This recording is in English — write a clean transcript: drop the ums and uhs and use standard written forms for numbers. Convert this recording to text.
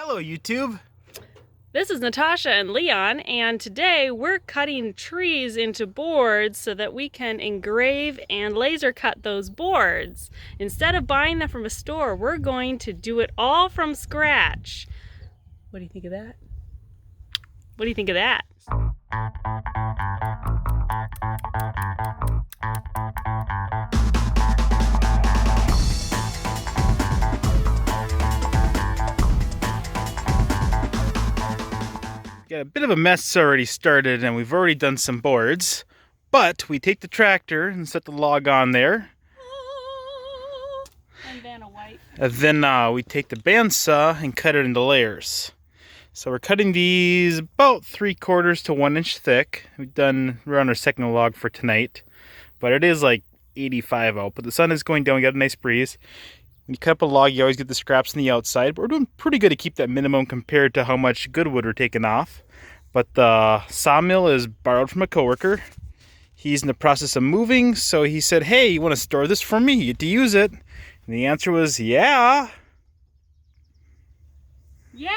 Hello, YouTube. This is Natasha and Leon, and today we're cutting trees into boards so that we can engrave and laser cut those boards. Instead of buying them from a store, we're going to do it all from scratch. What do you think of that? What do you think of that? Got a bit of a mess already started, and we've already done some boards. But we take the tractor and set the log on there. And then a white. And then we take the bandsaw and cut it into layers. So we're cutting these about 3/4 to 1 inch thick. We're on our second log for tonight. But it is like 85 out. But the sun is going down, we got a nice breeze. When you cut up a log, you always get the scraps on the outside, but we're doing pretty good to keep that minimum compared to how much good wood we're taking off. But the sawmill is borrowed from a coworker. He's in the process of moving, so he said, "Hey, you want to store this for me? You get to use it." And the answer was, yeah. Yeah!